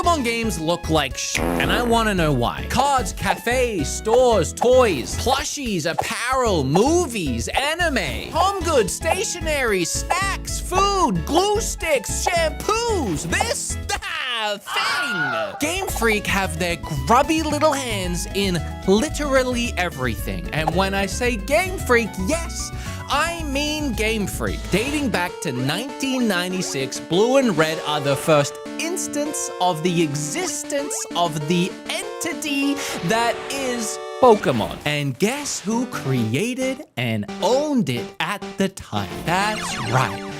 Pokemon games look like and I want to know why. Cards, cafes, stores, toys, plushies, apparel, movies, anime, home goods, stationery, snacks, food, glue sticks, shampoos, this, that thing. Game Freak have their grubby little hands in literally everything. And when I say Game Freak, yes, I mean Game Freak. Dating back to 1996, Blue and Red are the first instance of the existence of the entity that is Pokemon. And guess who created and owned it at the time? That's right,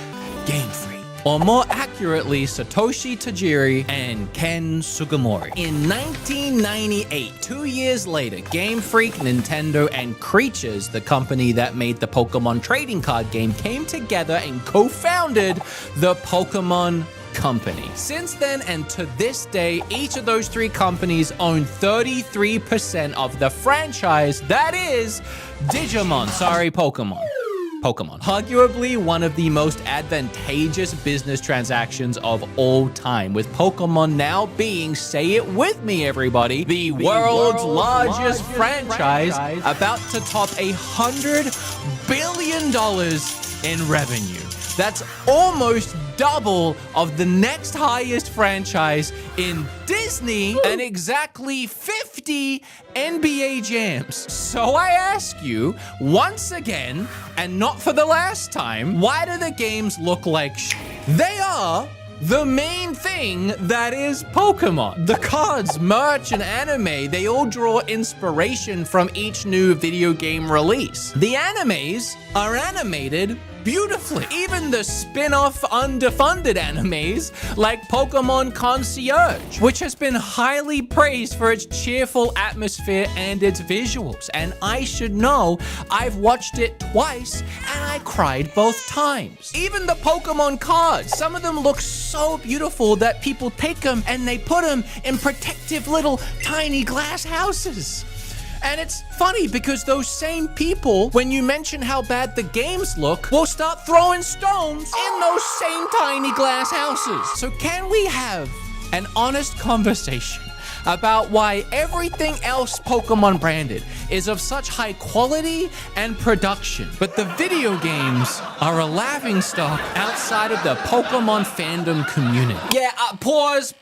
Game Freak. Or more accurately, Satoshi Tajiri and Ken Sugimori. In 1998, 2 years later, Game Freak, Nintendo, and Creatures, the company that made the Pokemon trading card game, came together and co-founded the Pokemon Company. Since then and to this day, each of those three companies own 33% of the franchise that is Digimon. Sorry, Pokemon. Arguably one of the most advantageous business transactions of all time, with Pokemon now being, say it with me everybody, the world's largest franchise, about to top $100 billion in revenue. That's almost double of the next highest franchise in Disney and exactly 50 NBA Jams. So I ask you, once again, and not for the last time, why do the games look like They are the main thing that is Pokemon. The cards, merch, and anime, they all draw inspiration from each new video game release. The animes are animated beautifully. Even the spin-off underfunded animes like Pokemon Concierge, which has been highly praised for its cheerful atmosphere and its visuals. And I should know, I've watched it twice and I cried both times. Even the Pokemon cards, some of them look so beautiful that people take them and they put them in protective little tiny glass houses. And it's funny because those same people, when you mention how bad the games look, will start throwing stones in those same tiny glass houses. So can we have an honest conversation about why everything else Pokemon branded is of such high quality and production, but the video games are a laughingstock outside of the Pokemon fandom community? Yeah, pause.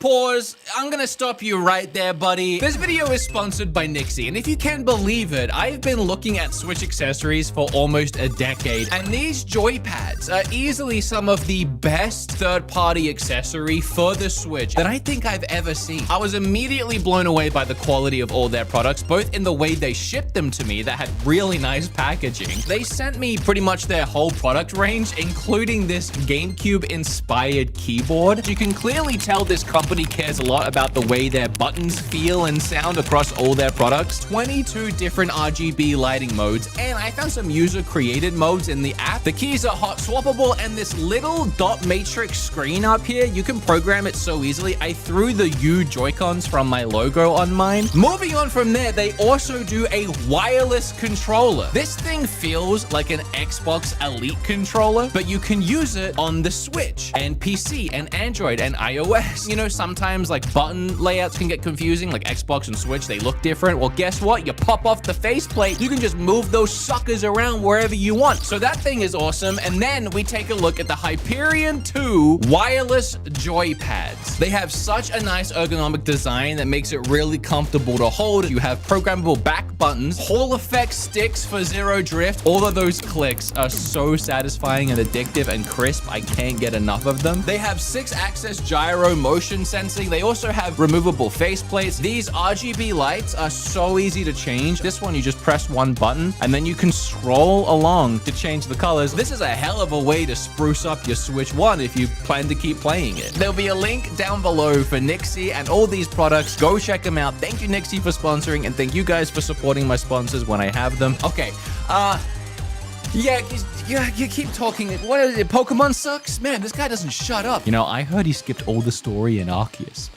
I'm gonna stop you right there, buddy. This video is sponsored by Nixie, and if you can believe it, I've been looking at Switch accessories for almost a decade, and these joypads are easily some of the best third-party accessory for the Switch that I think I've ever seen. I was immediately blown away by the quality of all their products, both in the way they shipped them to me that had really nice packaging. They sent me pretty much their whole product range, including this GameCube-inspired keyboard. You can clearly tell this company cares a lot about the way their buttons feel and sound across all their products. 22 different RGB lighting modes, and I found some user-created modes in the app. The keys are hot swappable, and this little dot matrix screen up here, you can program it so easily. I threw the U Joy-Cons from my logo on mine. Moving on from there, they also do a wireless controller. This thing feels like an Xbox Elite controller, but you can use it on the Switch and PC and Android and iOS. You know, sometimes like button layouts can get confusing, like Xbox and Switch, they look different. Well, guess what? You pop off the faceplate, you can just move those suckers around wherever you want. So that thing is awesome. And then we take a look at the Hyperion 2 wireless joypads. They have such a nice ergonomic design that makes it really comfortable to hold. You have programmable back buttons, Hall effect sticks for zero drift. All of those clicks are so satisfying and addictive and crisp. I can't get enough of them. They have 6-axis gyro motion sensing. They also have removable faceplates. These RGB lights are so easy to change. This one, you just press one button and then you can scroll along to change the colors. This is a hell of a way to spruce up your Switch 1 if you plan to keep playing it. There'll be a link down below for Nixie and all these products. Go check them out. Thank you, Nixie, for sponsoring, and thank you guys for supporting my sponsors when I have them. Okay, yeah, you keep talking. What is it? Pokemon sucks? Man, this guy doesn't shut up. You know, I heard he skipped all the story in Arceus.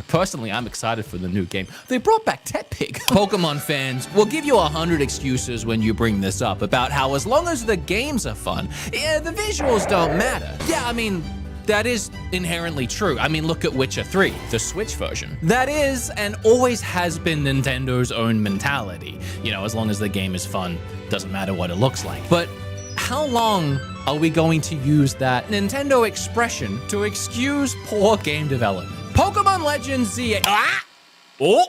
Personally, I'm excited for the new game. They brought back Tepig. Pokemon fans will give you 100 excuses when you bring this up about how as long as the games are fun, yeah, the visuals don't matter. Yeah, I mean, that is inherently true. I mean, look at Witcher 3, the Switch version. That is and always has been Nintendo's own mentality. You know, as long as the game is fun, doesn't matter what it looks like. But how long are we going to use that Nintendo expression to excuse poor game development? Pokemon Legends Z. Oh,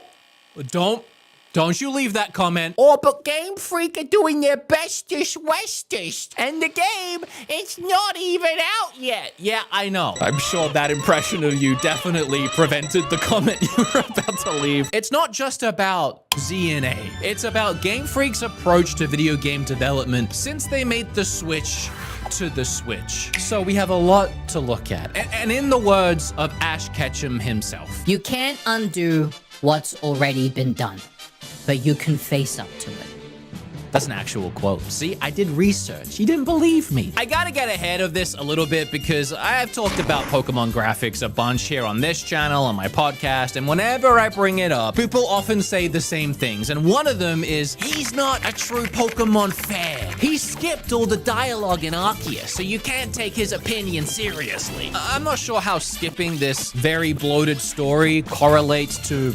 don't you leave that comment. Oh, but Game Freak are doing their bestest westest. And the game, it's not even out yet. Yeah, I know. I'm sure that impression of you definitely prevented the comment you were about to leave. It's not just about ZNA. It's about Game Freak's approach to video game development since they made the switch to the Switch. So we have a lot to look at. And in the words of Ash Ketchum himself, you can't undo what's already been done, but you can face up to it. That's an actual quote. See, I did research. You didn't believe me. I gotta get ahead of this a little bit because I have talked about Pokemon graphics a bunch here on this channel, on my podcast, and whenever I bring it up, people often say the same things. And one of them is, he's not a true Pokemon fan. He skipped all the dialogue in Arceus, so you can't take his opinion seriously. I'm not sure how skipping this very bloated story correlates to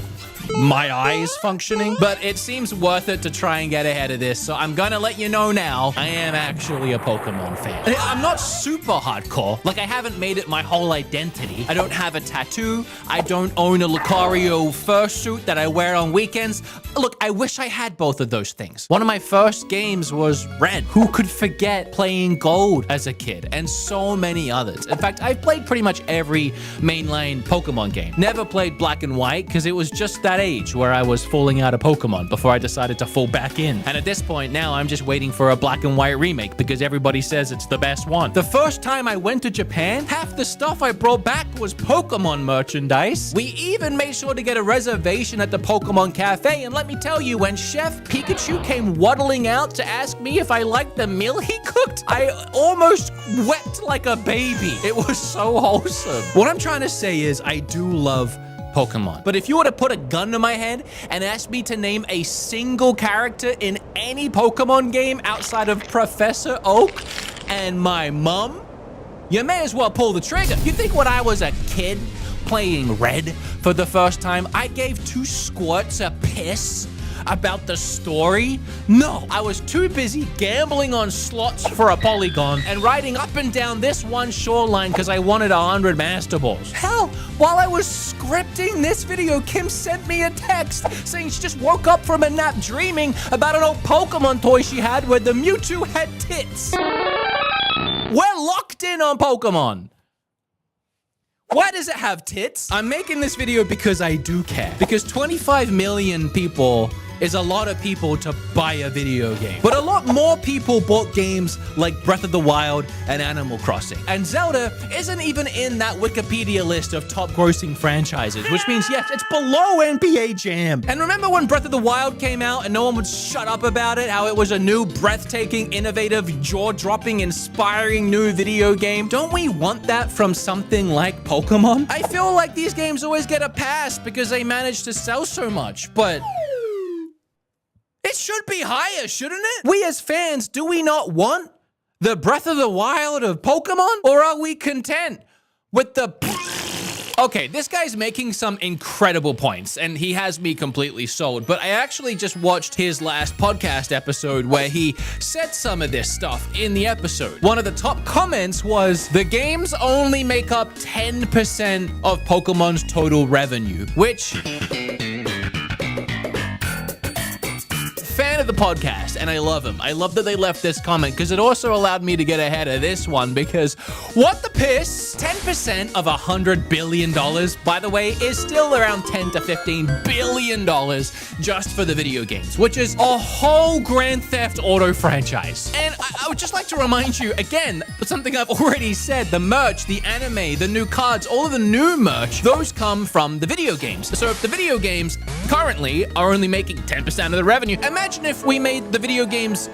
my eyes functioning, but it seems worth it to try and get ahead of this, so I'm gonna let you know now, I am actually a Pokemon fan. I'm not super hardcore, like I haven't made it my whole identity. I don't have a tattoo, I don't own a Lucario fursuit that I wear on weekends. Look, I wish I had both of those things. One of my first games was Red. Who could forget playing Gold as a kid? And so many others. In fact, I've played pretty much every mainline Pokemon game. Never played Black and White, because it was just that age where I was falling out of Pokemon before I decided to fall back in. And at this point now, I'm just waiting for a Black and White remake because everybody says it's the best one. The first time I went to Japan, half the stuff I brought back was Pokemon merchandise. We even made sure to get a reservation at the Pokemon Cafe, and let me tell you, when Chef Pikachu came waddling out to ask me if I liked the meal he cooked, I almost wept like a baby. It was so wholesome. What I'm trying to say is I do love Pokemon. But if you were to put a gun to my head and ask me to name a single character in any Pokemon game outside of Professor Oak and my mom, you may as well pull the trigger. You think when I was a kid playing Red for the first time, I gave 2 squirts a piss about the story? No, I was too busy gambling on slots for a Polygon and riding up and down this one shoreline because I wanted 100 Master Balls. Hell, while I was scripting this video, Kim sent me a text saying she just woke up from a nap dreaming about an old Pokemon toy she had where the Mewtwo had tits. We're locked in on Pokemon. Why does it have tits? I'm making this video because I do care. Because 25 million people is a lot of people to buy a video game. But a lot more people bought games like Breath of the Wild and Animal Crossing. And Zelda isn't even in that Wikipedia list of top grossing franchises, which means, yes, it's below NBA Jam. And remember when Breath of the Wild came out and no one would shut up about it, how it was a new, breathtaking, innovative, jaw-dropping, inspiring new video game? Don't we want that from something like Pokemon? I feel like these games always get a pass because they manage to sell so much, but it should be higher, shouldn't it? We as fans, do we not want the Breath of the Wild of Pokemon? Or are we content with the... Okay, this guy's making some incredible points, and he has me completely sold, but I actually just watched his last podcast episode where he said some of this stuff in the episode. One of the top comments was, the games only make up 10% of Pokemon's total revenue, which... fan of the podcast, and I love him. I love that they left this comment because it also allowed me to get ahead of this one because what the piss? 10% of $100 billion, by the way, is still around $10 to $15 billion just for the video games, which is a whole Grand Theft Auto franchise. And I would just like to remind you, again, something I've already said, the merch, the anime, the new cards, all of the new merch, those come from the video games. So if the video games currently are only making 10% of the revenue, imagine if we made the video games,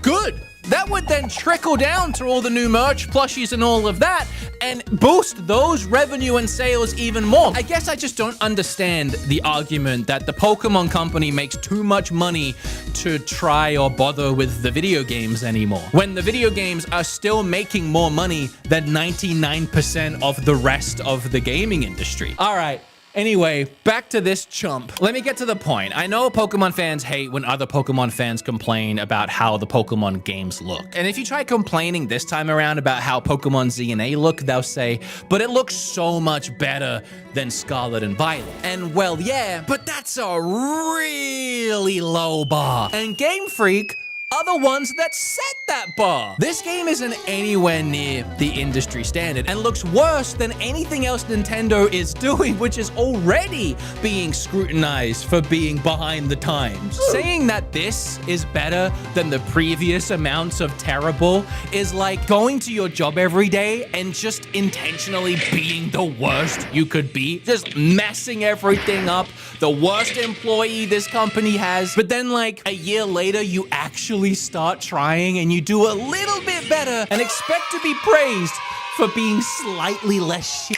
good. That would then trickle down to all the new merch, plushies, and all of that, and boost those revenue and sales even more. I guess I just don't understand the argument that the Pokemon company makes too much money to try or bother with the video games anymore, when the video games are still making more money than 99% of the rest of the gaming industry. All right. Anyway, back to this chump. Let me get to the point. I know Pokemon fans hate when other Pokemon fans complain about how the Pokemon games look. And if you try complaining this time around about how Pokemon Z and A look, they'll say, but it looks so much better than Scarlet and Violet. And well, yeah, but that's a really low bar. And Game Freak are the ones that set that bar. This game isn't anywhere near the industry standard and looks worse than anything else Nintendo is doing, which is already being scrutinized for being behind the times. Saying that this is better than the previous amounts of terrible is like going to your job every day and just intentionally being the worst you could be, just messing everything up, the worst employee this company has, but then like a year later, you actually start trying and you do a little bit better and expect to be praised for being slightly less shit.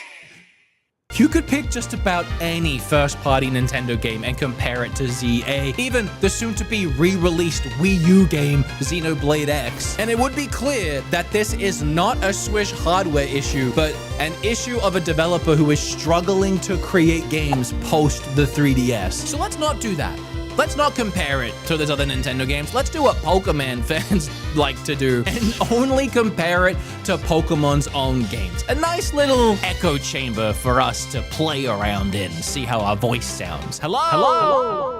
You could pick just about any first-party Nintendo game and compare it to ZA, even the soon-to-be re-released Wii U game, Xenoblade X, and it would be clear that this is not a Swish hardware issue, but an issue of a developer who is struggling to create games post the 3DS. So let's not do that. Let's not compare it to those other Nintendo games. Let's do what Pokemon fans like to do and only compare it to Pokemon's own games. A nice little echo chamber for us to play around in, see how our voice sounds. Hello? Hello?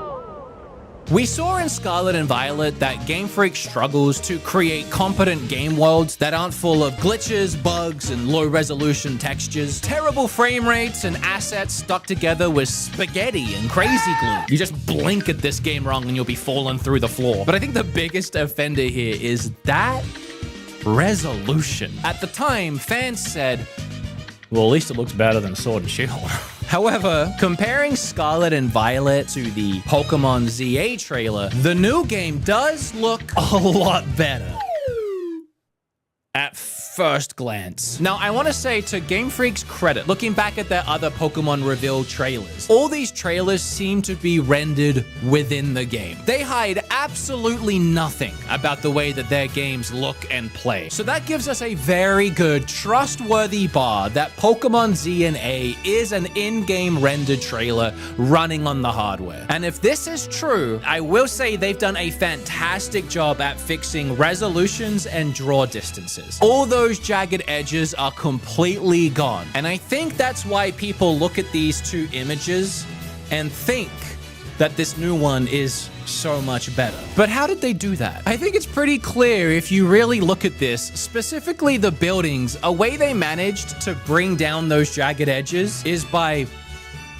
We saw in Scarlet and Violet that Game Freak struggles to create competent game worlds that aren't full of glitches, bugs, and low-resolution textures, terrible frame rates, and assets stuck together with spaghetti and crazy glue. You just blink at this game wrong and you'll be falling through the floor. But I think the biggest offender here is that resolution. At the time, fans said, well, at least it looks better than Sword and Shield. However, comparing Scarlet and Violet to the Pokemon ZA trailer, the new game does look a lot better at first glance. Now, I want to say to Game Freak's credit, looking back at their other Pokemon reveal trailers, all these trailers seem to be rendered within the game. They hide absolutely nothing about the way that their games look and play. So that gives us a very good, trustworthy bar that Pokemon Z and A is an in-game rendered trailer running on the hardware. And if this is true, I will say they've done a fantastic job at fixing resolutions and draw distances. All those jagged edges are completely gone. And I think that's why people look at these two images and think that this new one is so much better. But how did they do that? I think it's pretty clear if you really look at this, specifically the buildings, a way they managed to bring down those jagged edges is by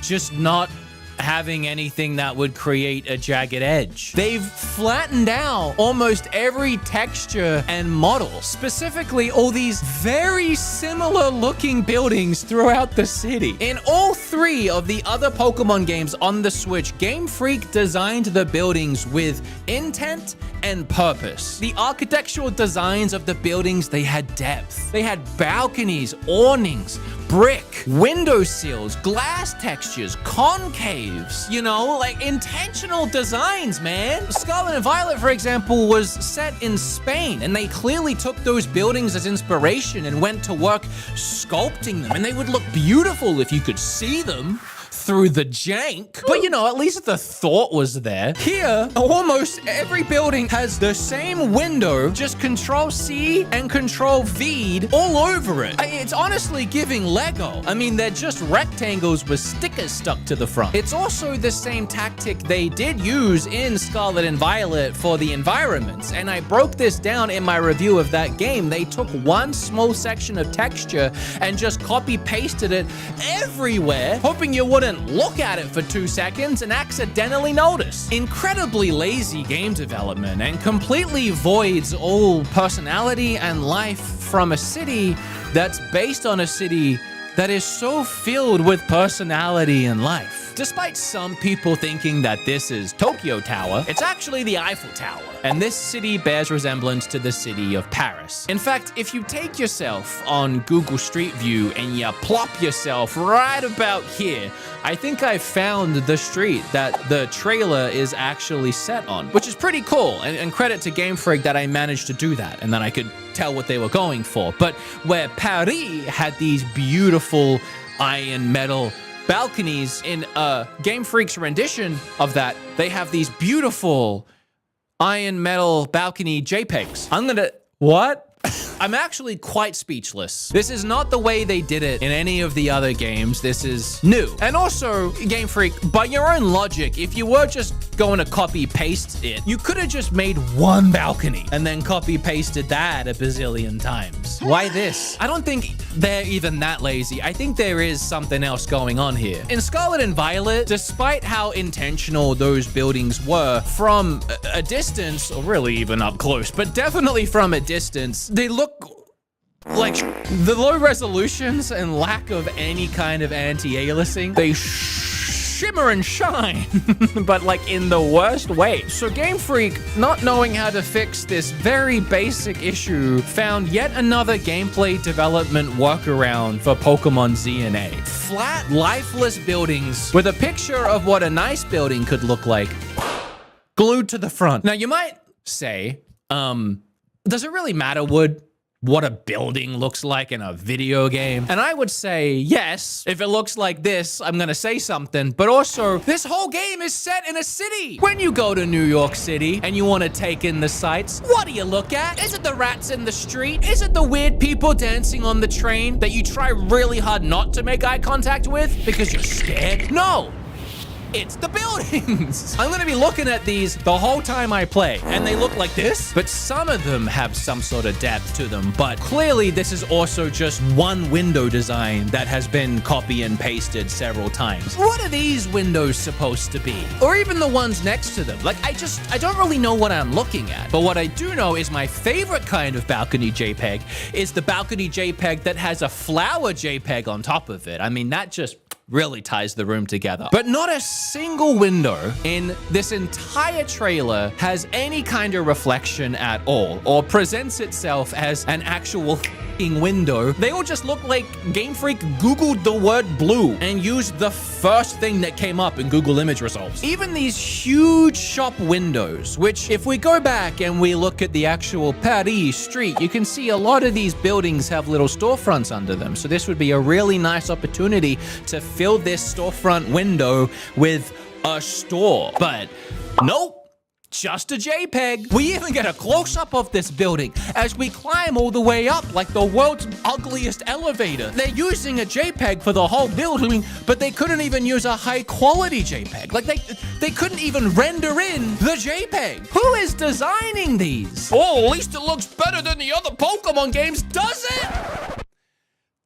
just not having anything that would create a jagged edge. They've flattened out almost every texture and model, specifically all these very similar looking buildings throughout the city. In all three of the other Pokemon games on the Switch, Game Freak designed the buildings with intent and purpose. The architectural designs of the buildings, they had depth. They had balconies, awnings, brick, window sills, glass textures, concaves, you know, like intentional designs, man. Scarlet and Violet, for example, was set in Spain, and they clearly took those buildings as inspiration and went to work sculpting them, and they would look beautiful if you could see them through the jank. But you know, at least the thought was there. Here, almost every building has the same window, just Control-C and Control-V'd all over it. It's honestly giving Lego. I mean, they're just rectangles with stickers stuck to the front. It's also the same tactic they did use in Scarlet and Violet for the environments, and I broke this down in my review of that game. They took one small section of texture and just copy-pasted it everywhere, hoping you wouldn't look at it for 2 seconds and accidentally notice. Incredibly lazy game development, and completely voids all personality and life from a city that's based on a city that is so filled with personality and life. Despite some people thinking that this is Tokyo Tower, it's actually the Eiffel Tower. And this city bears resemblance to the city of Paris. In fact, if you take yourself on Google Street View and you plop yourself right about here, I think I found the street that the trailer is actually set on, which is pretty cool. And credit to Game Freak that I managed to do that and then I could tell what they were going for. But where Paris had these beautiful iron metal balconies, in Game Freak's rendition of that, they have these beautiful iron metal balcony JPEGs. What? I'm actually quite speechless. This is not the way they did it in any of the other games. This is new. And also, Game Freak, by your own logic, if you were just going to copy paste it, you could have just made one balcony and then copy pasted that a bazillion times. Why this? I don't think they're even that lazy. I think there is something else going on here. In Scarlet and Violet, despite how intentional those buildings were, from a distance, or really even up close, but definitely from a distance, they look like the low resolutions and lack of any kind of anti-aliasing. They shimmer and shine, but like in the worst way. So Game Freak, not knowing how to fix this very basic issue, found yet another gameplay development workaround for Pokemon ZA. Flat, lifeless buildings with a picture of what a nice building could look like glued to the front. Now you might say, does it really matter, Wood, what a building looks like in a video game? And I would say yes. If it looks like this, I'm gonna say something. But also, this whole game is set in a city. When you go to New York City and you want to take in the sights, what do you look at? Is it the rats in the street? Is it the weird people dancing on the train that you try really hard not to make eye contact with because you're scared? No. It's the buildings. I'm gonna be looking at these the whole time I play, and they look like this, but some of them have some sort of depth to them. But clearly this is also just one window design that has been copy and pasted several times. What are these windows supposed to be? Or even the ones next to them? Like, I don't really know what I'm looking at. But what I do know is my favorite kind of balcony JPEG is the balcony JPEG that has a flower JPEG on top of it. I mean, that just really ties the room together. But not a single window in this entire trailer has any kind of reflection at all, or presents itself as an actual window. They all just look like Game Freak Googled the word blue and used the first thing that came up in Google image results. Even these huge shop windows, which if we go back and we look at the actual Paris street, you can see a lot of these buildings have little storefronts under them. So this would be a really nice opportunity to fill this storefront window with a store. But nope. Just a JPEG. We even get a close-up of this building as we climb all the way up like the world's ugliest elevator. They're using a JPEG for the whole building, but they couldn't even use a high-quality JPEG. Like, they couldn't even render in the JPEG. Who is designing these? Oh, at least it looks better than the other Pokemon games, does it?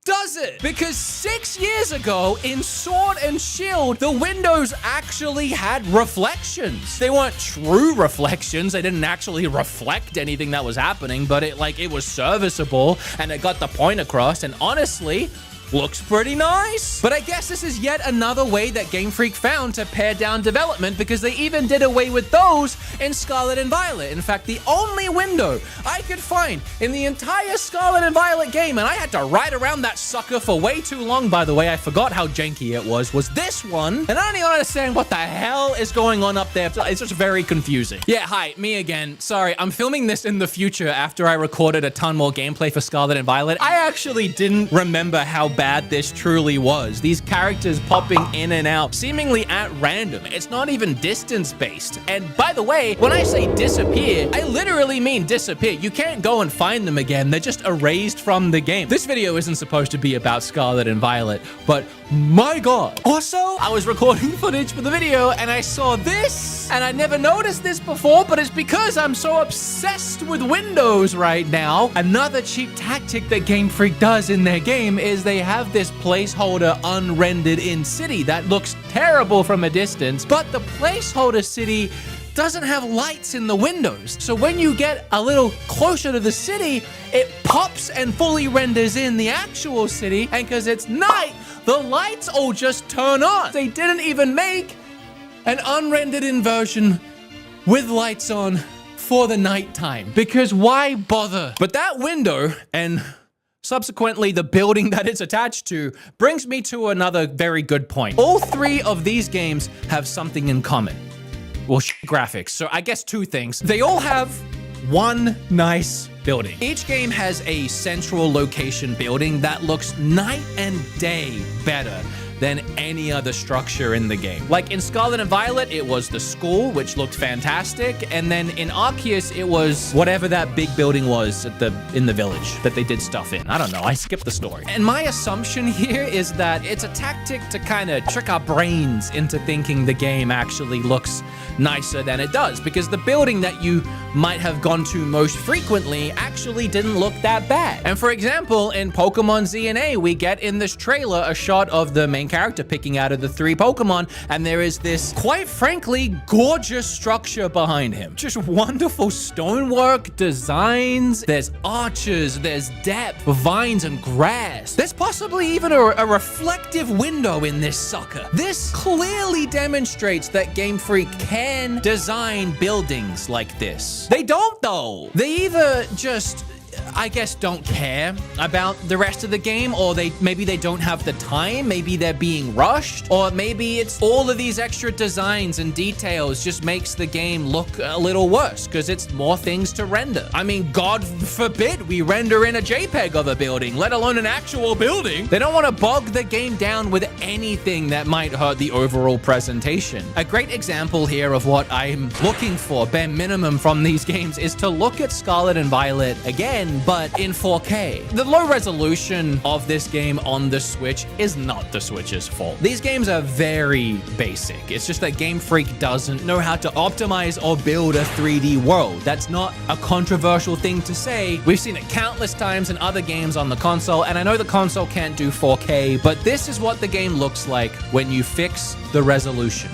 Does it? Because 6 years ago in Sword and Shield, the windows actually had reflections. They weren't true reflections. They didn't actually reflect anything that was happening, but it was serviceable and it got the point across. And honestly, looks pretty nice. But I guess this is yet another way that Game Freak found to pare down development, because they even did away with those in Scarlet and Violet. In fact, the only window I could find in the entire Scarlet and Violet game, and I had to ride around that sucker for way too long, by the way, I forgot how janky it was this one. And I don't even understand what the hell is going on up there. It's just very confusing. Yeah, hi, me again. Sorry, I'm filming this in the future after I recorded a ton more gameplay for Scarlet and Violet. I actually didn't remember how bad this truly was. These characters popping in and out, seemingly at random. It's not even distance-based. And by the way, when I say disappear, I literally mean disappear. You can't go and find them again. They're just erased from the game. This video isn't supposed to be about Scarlet and Violet, but my God. Also, I was recording footage for the video and I saw this, and I never noticed this before, but it's because I'm so obsessed with Windows right now. Another cheap tactic that Game Freak does in their game is they have this placeholder unrendered in city that looks terrible from a distance, but the placeholder city doesn't have lights in the windows. So when you get a little closer to the city, it pops and fully renders in the actual city, and because it's night, The lights all just turn on. They didn't even make an unrendered inversion with lights on for the nighttime. Because why bother? But that window and subsequently the building that it's attached to brings me to another very good point. All three of these games have something in common. Well, graphics. So I guess two things. They all have one nice building. Each game has a central location building that looks night and day better than any other structure in the game. Like in Scarlet and Violet, it was the school, which looked fantastic. And then in Arceus, it was whatever that big building was in the village that they did stuff in. I don't know. I skipped the story. And my assumption here is that it's a tactic to kind of trick our brains into thinking the game actually looks nicer than it does, because the building that you might have gone to most frequently actually didn't look that bad. And for example, in Pokemon ZNA, we get in this trailer a shot of the main character picking out of the 3 Pokemon, and there is this, quite frankly, gorgeous structure behind him. Just wonderful stonework, designs, there's arches, there's depth, vines and grass. There's possibly even a reflective window in this sucker. This clearly demonstrates that Game Freak can design buildings like this. They don't though. They either just, I guess, don't care about the rest of the game, or maybe they don't have the time, maybe they're being rushed, or maybe it's all of these extra designs and details just makes the game look a little worse because it's more things to render. I mean, God forbid we render in a JPEG of a building, let alone an actual building. They don't want to bog the game down with anything that might hurt the overall presentation. A great example here of what I'm looking for, bare minimum, from these games is to look at Scarlet and Violet again, but in 4K. The low resolution of this game on the Switch is not the Switch's fault. These games are very basic. It's just that Game Freak doesn't know how to optimize or build a 3D world. That's not a controversial thing to say. We've seen it countless times in other games on the console, and I know the console can't do 4K, but this is what the game looks like when you fix the resolution.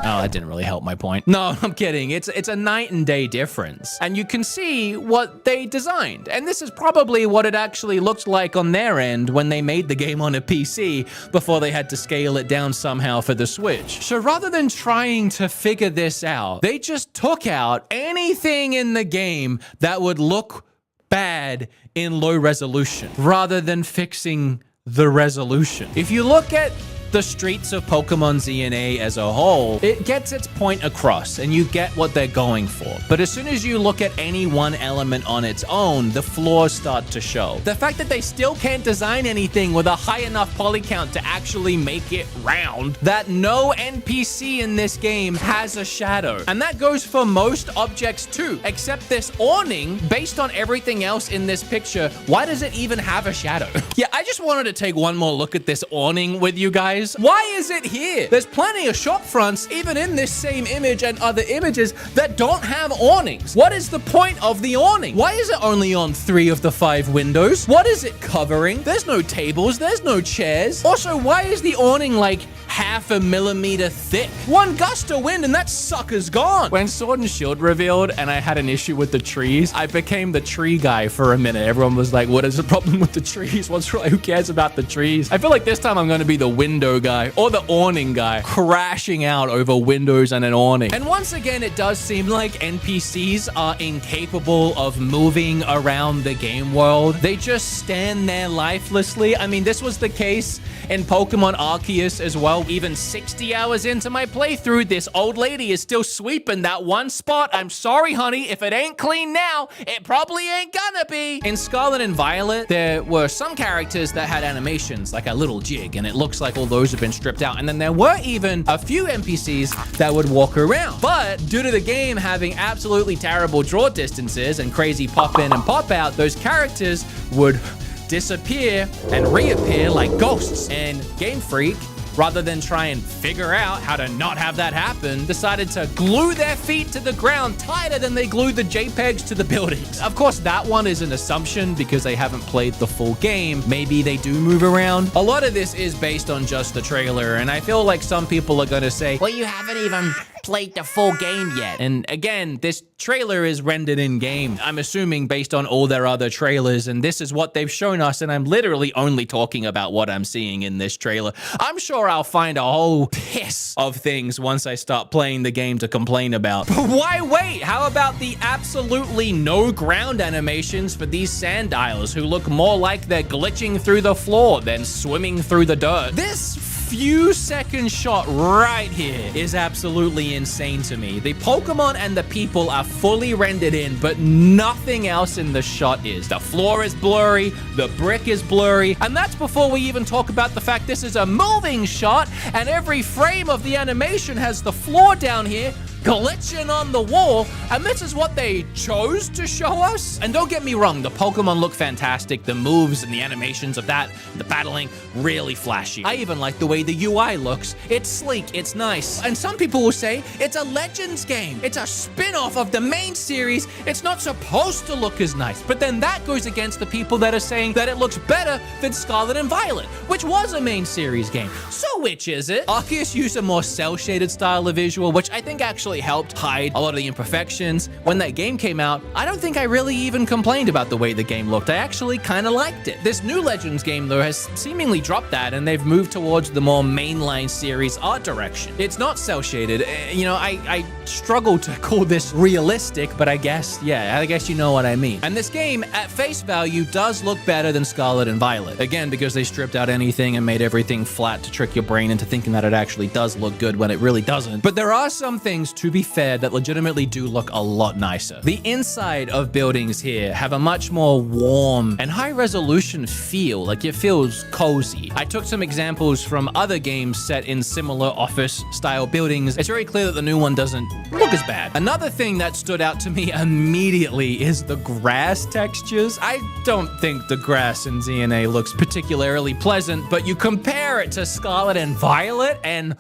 Oh, that didn't really help my point. No, I'm kidding. It's a night and day difference. And you can see what they designed. And this is probably what it actually looked like on their end when they made the game on a PC before they had to scale it down somehow for the Switch. So rather than trying to figure this out, they just took out anything in the game that would look bad in low resolution rather than fixing the resolution. If you look at the streets of Pokemon ZNA as a whole, it gets its point across and you get what they're going for. But as soon as you look at any one element on its own, the flaws start to show. The fact that they still can't design anything with a high enough poly count to actually make it round, that no NPC in this game has a shadow. And that goes for most objects too, except this awning. Based on everything else in this picture, why does it even have a shadow? Yeah, I just wanted to take one more look at this awning with you guys. Why is it here? There's plenty of shop fronts, even in this same image and other images, that don't have awnings. What is the point of the awning? Why is it only on 3 of the 5 windows? What is it covering? There's no tables, there's no chairs. Also, why is the awning like half a millimeter thick? One gust of wind and that sucker's gone. When Sword and Shield revealed and I had an issue with the trees, I became the tree guy for a minute. Everyone was like, what is the problem with the trees? Who cares about the trees? I feel like this time I'm going to be the window guy or the awning guy, crashing out over windows and an awning. And once again, it does seem like NPCs are incapable of moving around the game world. They just stand there lifelessly. I mean, this was the case in Pokemon Arceus as well. Even 60 hours into my playthrough, this old lady is still sweeping that one spot. I'm sorry, honey. If it ain't clean now, it probably ain't gonna be. In Scarlet and Violet, there were some characters that had animations, like a little jig, and it looks like all those have been stripped out. And then there were even a few NPCs that would walk around. But due to the game having absolutely terrible draw distances and crazy pop in and pop out, those characters would disappear and reappear like ghosts. And Game Freak, rather than try and figure out how to not have that happen, decided to glue their feet to the ground tighter than they glued the JPEGs to the buildings. Of course, that one is an assumption because they haven't played the full game. Maybe they do move around. A lot of this is based on just the trailer, and I feel like some people are going to say, well, you haven't even played the full game yet. And again, this trailer is rendered in game. I'm assuming based on all their other trailers, and this is what they've shown us, and I'm literally only talking about what I'm seeing in this trailer. I'm sure I'll find a whole piss of things once I start playing the game to complain about. But why wait? How about the absolutely no ground animations for these Sandiles who look more like they're glitching through the floor than swimming through the dirt? This few second shot right here is absolutely insane to me. The Pokemon and the people are fully rendered in, but nothing else in the shot is. The floor is blurry, the brick is blurry, and that's before we even talk about the fact this is a moving shot, and every frame of the animation has the floor down here glitching on the wall, and this is what they chose to show us? And don't get me wrong, the Pokemon look fantastic, the moves and the animations of that, the battling, really flashy. I even like the way the UI looks. It's sleek, it's nice. And some people will say, it's a Legends game. It's a spin-off of the main series. It's not supposed to look as nice. But then that goes against the people that are saying that it looks better than Scarlet and Violet, which was a main series game. So which is it? Arceus used a more cel-shaded style of visual, which I think actually helped hide a lot of the imperfections. When that game came out, I don't think I really even complained about the way the game looked. I actually kind of liked it. This new Legends game, though, has seemingly dropped that, and they've moved towards the more mainline series art direction. It's not cel-shaded. You know, I struggle to call this realistic, but I guess you know what I mean. And this game, at face value, does look better than Scarlet and Violet. Again, because they stripped out anything and made everything flat to trick your brain into thinking that it actually does look good when it really doesn't. But there are some things, to be fair, that legitimately do look a lot nicer. The inside of buildings here have a much more warm and high resolution feel, like it feels cozy. I took some examples from other games set in similar office style buildings. It's very clear that the new one doesn't look as bad. Another thing that stood out to me immediately is the grass textures. I don't think the grass in DNA looks particularly pleasant, but you compare it to Scarlet and Violet and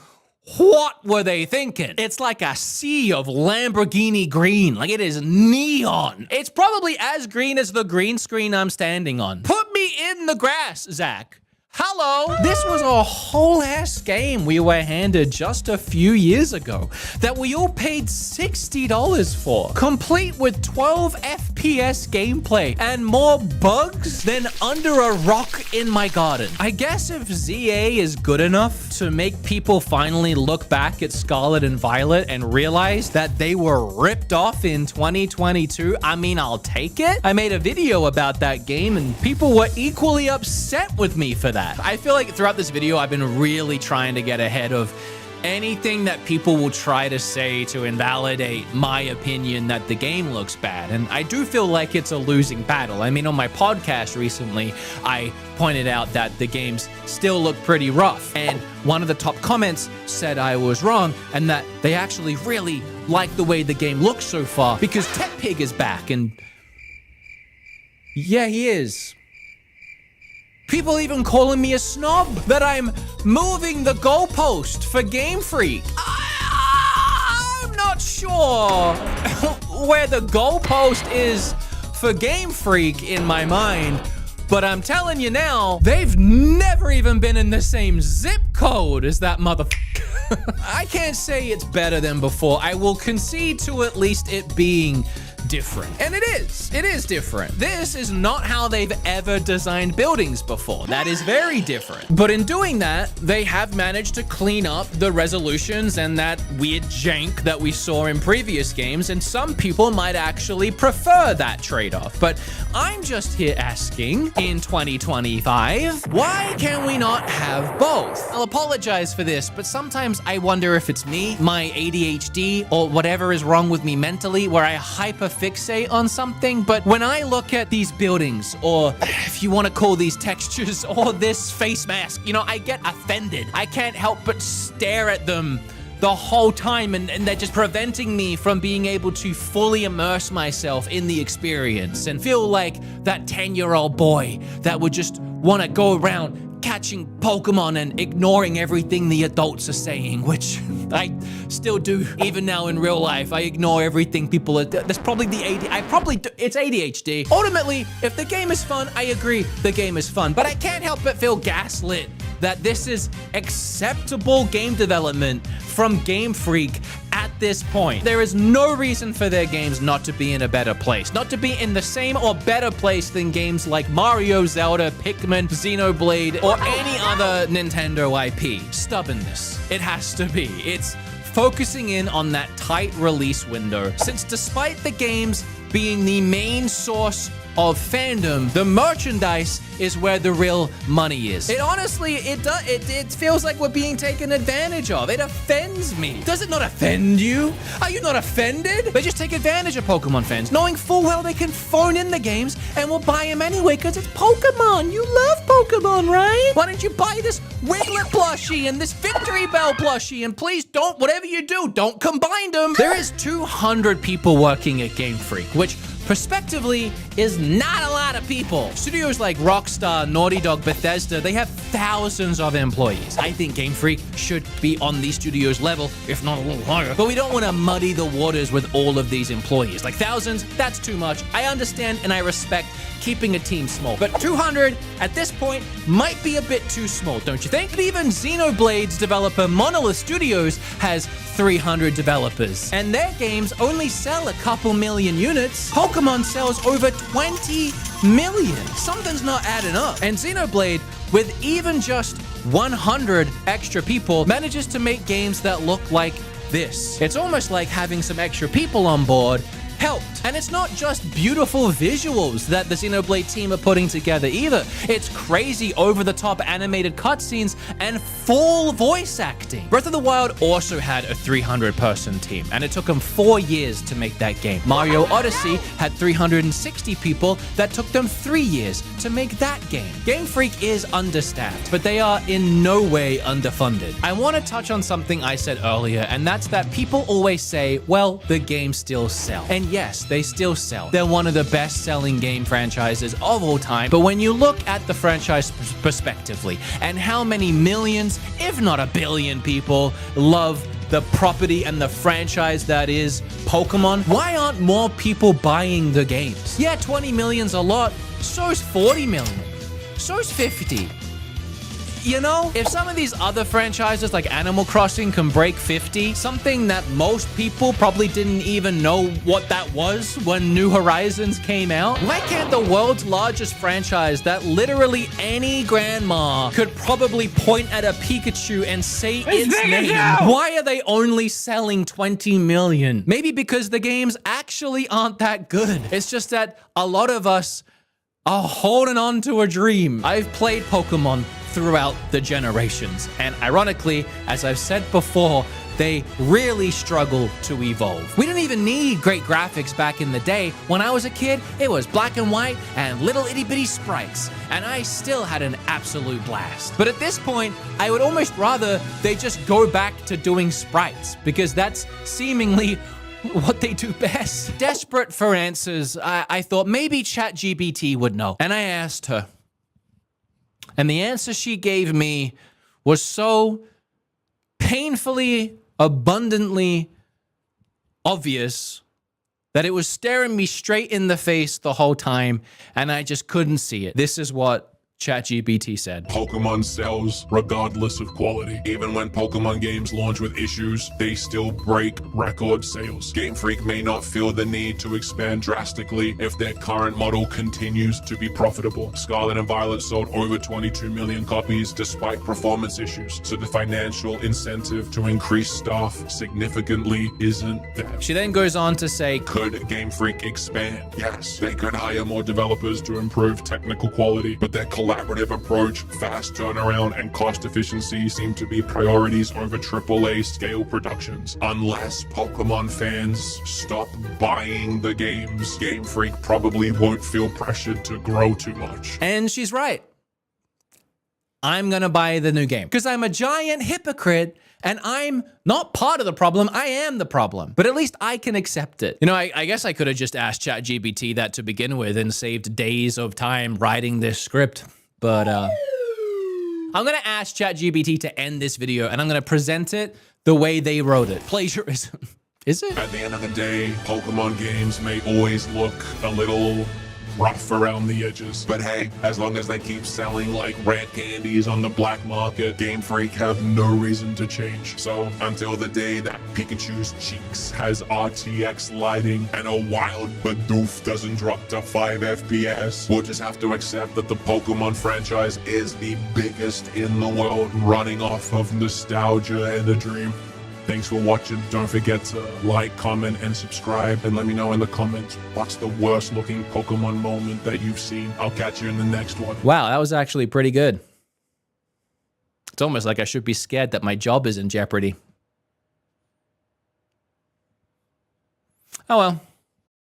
what were they thinking? It's like a sea of Lamborghini green. Like, it is neon. It's probably as green as the green screen I'm standing on. Put me in the grass, Zach. Hello! This was a whole ass game we were handed just a few years ago that we all paid $60 for, complete with 12 FPS gameplay and more bugs than under a rock in my garden. I guess if ZA is good enough to make people finally look back at Scarlet and Violet and realize that they were ripped off in 2022, I mean, I'll take it. I made a video about that game and people were equally upset with me for that. I feel like throughout this video, I've been really trying to get ahead of anything that people will try to say to invalidate my opinion that the game looks bad. And I do feel like it's a losing battle. I mean, on my podcast recently, I pointed out that the games still look pretty rough. And one of the top comments said I was wrong and that they actually really like the way the game looks so far because Tech Pig is back. And yeah, he is. People even calling me a snob, that I'm moving the goalpost for Game Freak. I'm not sure where the goalpost is for Game Freak in my mind, but I'm telling you now, they've never even been in the same zip code as that motherfucker. I can't say it's better than before. I will concede to at least it being different. And it is different. This is not how they've ever designed buildings before. That is very different. But in doing that, they have managed to clean up the resolutions and that weird jank that we saw in previous games, and some people might actually prefer that trade-off. But I'm just here asking, in 2025, why can we not have both? I'll apologize for this, but sometimes I wonder if it's me, my ADHD, or whatever is wrong with me mentally, where I hyperfixate on something. But when I look at these buildings, or if you want to call these textures, or this face mask, you know, I get offended. I can't help but stare at them the whole time, and they're just preventing me from being able to fully immerse myself in the experience and feel like that 10-year-old boy that would just want to go around catching Pokemon and ignoring everything the adults are saying, which I still do even now in real life. I ignore everything people are. That's probably the it's ADHD. Ultimately, if the game is fun, I agree the game is fun, but I can't help but feel gaslit that this is acceptable game development from Game Freak at this point, there is no reason for their games not to be in a better place. Not to be in the same or better place than games like Mario, Zelda, Pikmin, Xenoblade, or any other Nintendo IP. Stubbornness. It has to be. It's focusing in on that tight release window. Since despite the games being the main source of fandom, the merchandise is where the real money is. It honestly, it feels like we're being taken advantage of. It offends me. Does it not offend you? Are you not offended? They just take advantage of Pokemon fans, knowing full well they can phone in the games and will buy them anyway because it's Pokemon. You love Pokemon, right? Why don't you buy this Wiglet plushie and this Victory Bell plushie, and please don't, whatever you do, don't combine them. There is 200 people working at Game Freak, which prospectively is not a lot of people. Studios like Rockstar, Naughty Dog, Bethesda, they have thousands of employees. I think Game Freak should be on these studios' level, if not a little higher. But we don't want to muddy the waters with all of these employees. Like thousands, that's too much. I understand and I respect keeping a team small. But 200 at this point might be a bit too small, don't you think? But even Xenoblade's developer Monolith Studios has 300 developers, and their games only sell a couple million units. Pokemon sells over 20 million. Something's not adding up. And Xenoblade, with even just 100 extra people, manages to make games that look like this. It's almost like having some extra people on board helped. And it's not just beautiful visuals that the Xenoblade team are putting together either. It's crazy over-the-top animated cutscenes and full voice acting. Breath of the Wild also had a 300-person team, and it took them 4 years to make that game. Mario Odyssey had 360 people that took them 3 years to make that game. Game Freak is understaffed, but they are in no way underfunded. I want to touch on something I said earlier, and that's that people always say, well, the games still sell. And yes, they still sell. They're one of the best-selling game franchises of all time. But when you look at the franchise prospectively and how many millions, if not a billion people love the property and the franchise that is Pokemon, why aren't more people buying the games? Yeah, 20 million's a lot. So's 40 million. So's 50. You know, if some of these other franchises like Animal Crossing can break 50, something that most people probably didn't even know what that was when New Horizons came out, why can't the world's largest franchise that literally any grandma could probably point at a Pikachu and say its name, why are they only selling 20 million? Maybe because the games actually aren't that good. It's just that a lot of us are holding on to a dream. I've played Pokemon throughout the generations, and ironically, as I've said before, they really struggle to evolve. We didn't even need great graphics back in the day. When I was a kid, it was black and white and little itty-bitty sprites, and I still had an absolute blast. But at this point, I would almost rather they just go back to doing sprites, because that's seemingly what they do best. Desperate for answers, I thought maybe ChatGPT would know, and I asked her. And the answer she gave me was so painfully, abundantly obvious that it was staring me straight in the face the whole time, and I just couldn't see it. This is what ChatGPT said. Pokemon sells regardless of quality. Even when Pokemon games launch with issues, they still break record sales. Game Freak may not feel the need to expand drastically if their current model continues to be profitable. Scarlet and Violet sold over 22 million copies despite performance issues, so the financial incentive to increase staff significantly isn't there. She then goes on to say, could Game Freak expand? Yes, they could hire more developers to improve technical quality, but their collaborative approach, fast turnaround, and cost efficiency seem to be priorities over AAA scale productions. Unless Pokemon fans stop buying the games, Game Freak probably won't feel pressured to grow too much. And she's right. I'm gonna buy the new game because I'm a giant hypocrite and I'm not part of the problem. I am the problem, but at least I can accept it. You know, I guess I could have just asked ChatGPT that to begin with and saved days of time writing this script. But I'm gonna ask ChatGPT to end this video and I'm gonna present it the way they wrote it. Plagiarism. Is it? At the end of the day, Pokemon games may always look a little rough around the edges. But hey, as long as they keep selling like rare candies on the black market, Game Freak have no reason to change. So until the day that Pikachu's cheeks has RTX lighting and a wild Bidoof doesn't drop to 5 FPS, we'll just have to accept that the Pokemon franchise is the biggest in the world, running off of nostalgia and a dream. Thanks for watching. Don't forget to like, comment, and subscribe. And let me know in the comments what's the worst looking Pokemon moment that you've seen. I'll catch you in the next one. Wow, that was actually pretty good. It's almost like I should be scared that my job is in jeopardy. Oh well.